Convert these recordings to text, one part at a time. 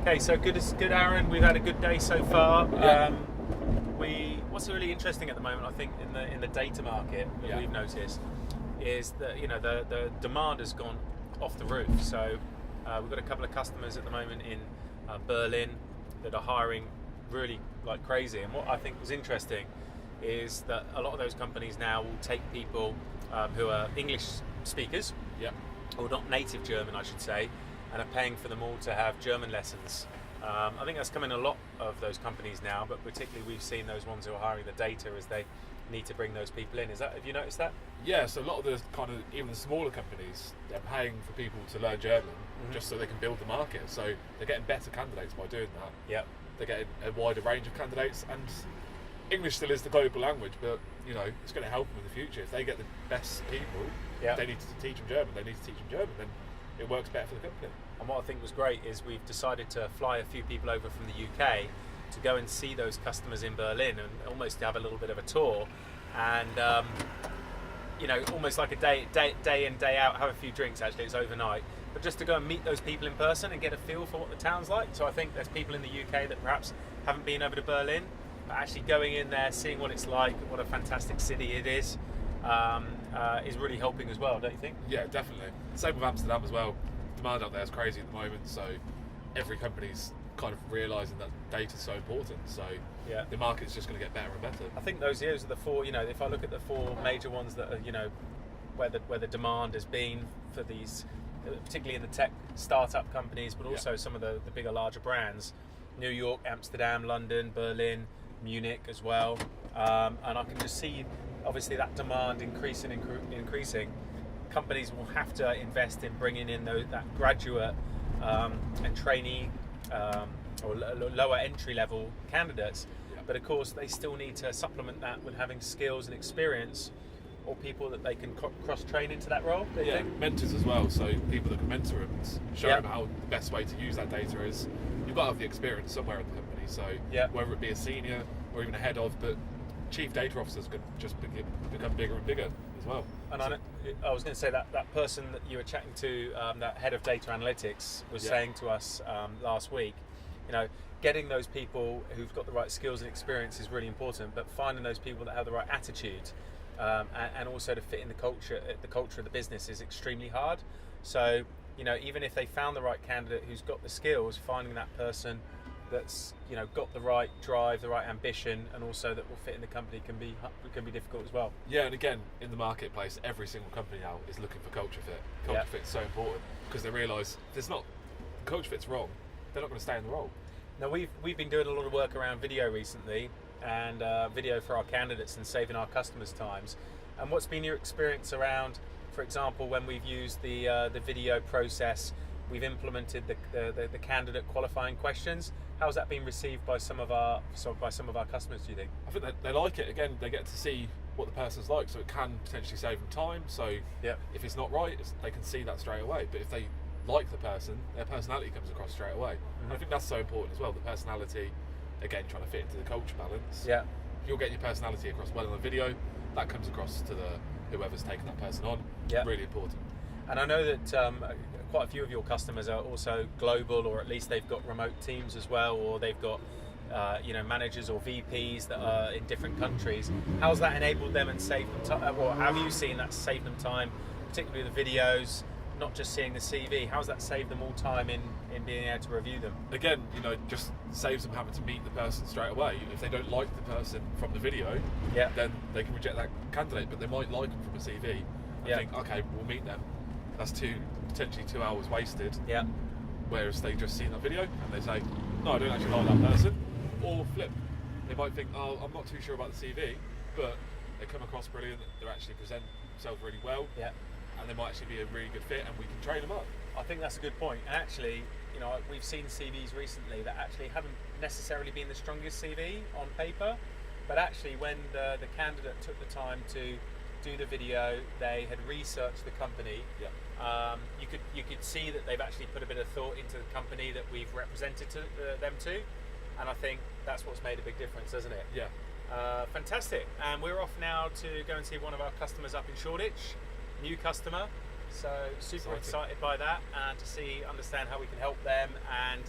Okay, so good, Aaron. We've had a good day so far. Yeah. What's really interesting at the moment, I think, in the data market that we've noticed, is that the demand has gone off the roof. So we've got a couple of customers at the moment in Berlin that are hiring really like crazy. And what I think was interesting is that a lot of those companies now will take people who are English speakers, or not native German, I should say, and are paying for them all to have German lessons. I think that's coming a lot of those companies now, but particularly we've seen those ones who are hiring the data as they need to bring those people in. Have you noticed that? Yeah, so a lot of the even the smaller companies, they're paying for people to learn German just so they can build the market. So they're getting better candidates by doing that. Yeah. They're getting a wider range of candidates, and English still is the global language, but it's going to help them in the future. If they get the best people, they need to teach them German. They need to teach them German, then it works better for the company. And what I think was great is we've decided to fly a few people over from the UK to go and see those customers in Berlin and almost have a little bit of a tour, and almost like a day in, day out, have a few drinks. Actually, it's overnight, but just to go and meet those people in person and get a feel for what the town's like. So I think there's people in the UK that perhaps haven't been over to Berlin, but actually going in there, seeing what it's like, what a fantastic city it is really helping as well, don't you think? Yeah, definitely. Same with Amsterdam as well. Demand out there is crazy at the moment, so every company's kind of realising that data's so important. So the market's just going to get better and better. I think those are the four. If I look at the four major ones that are, where the demand has been for these, particularly in the tech startup companies, but also some of the bigger, larger brands: New York, Amsterdam, London, Berlin, Munich as well. And I can just see, obviously, that demand increasing. Companies will have to invest in bringing in that graduate and trainee or lower entry level candidates, but of course they still need to supplement that with having skills and experience, or people that they can cross train into that role. Mentors as well, so people that can mentor them and show them how the best way to use that data is. You've got to have the experience somewhere in the company, so whether it be a senior or even a head of, but chief data officers can just become bigger and bigger as well. And I was going to say that person that you were chatting to, that head of data analytics, was saying to us last week, getting those people who've got the right skills and experience is really important, but finding those people that have the right attitude and also to fit in the culture of the business is extremely hard. So, even if they found the right candidate who's got the skills, finding that person that's got the right drive, the right ambition, and also that will fit in the company can be difficult as well. Yeah, and again, in the marketplace, every single company now is looking for culture fit. Culture fit is so important because they realise if culture fit's wrong, they're not going to stay in the role. Now we've been doing a lot of work around video recently, and video for our candidates and saving our customers' times. And what's been your experience around, for example, when we've used the video process? We've implemented the candidate qualifying questions. How's that been received by some of our customers, do you think? I think they like it. Again, they get to see what the person's like, so it can potentially save them time. So if it's not right, they can see that straight away. But if they like the person, their personality comes across straight away. And I think that's so important as well. The personality, again, trying to fit into the culture balance. Yeah. If you're getting your personality across well on a video, that comes across to whoever's taking that person on. Yeah. Really important. And I know that quite a few of your customers are also global, or at least they've got remote teams as well, or they've got managers or VPs that are in different countries. How's that enabled them and saved them time? Or have you seen that save them time, particularly the videos, not just seeing the CV? How's that saved them all time in being able to review them? Again, just saves them having to meet the person straight away. If they don't like the person from the video, then they can reject that candidate, but they might like them from a CV and think, okay, we'll meet them. That's potentially 2 hours wasted. Yeah. Whereas they just see that video and they say, no, I don't actually like that person. Or flip. They might think, oh, I'm not too sure about the CV, but they come across brilliant. They actually present themselves really well. Yeah. And they might actually be a really good fit, and we can train them up. I think that's a good point. And actually, we've seen CVs recently that actually haven't necessarily been the strongest CV on paper, but actually when the candidate took the time to do the video, they had researched the company. You could see that they've actually put a bit of thought into the company that we've represented them to, and I think that's what's made a big difference, hasn't it? Yeah. Fantastic. And we're off now to go and see one of our customers up in Shoreditch, new customer. So super excited by that, and to understand how we can help them and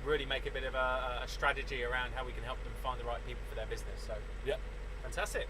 really make a bit of a strategy around how we can help them find the right people for their business. So yeah, fantastic.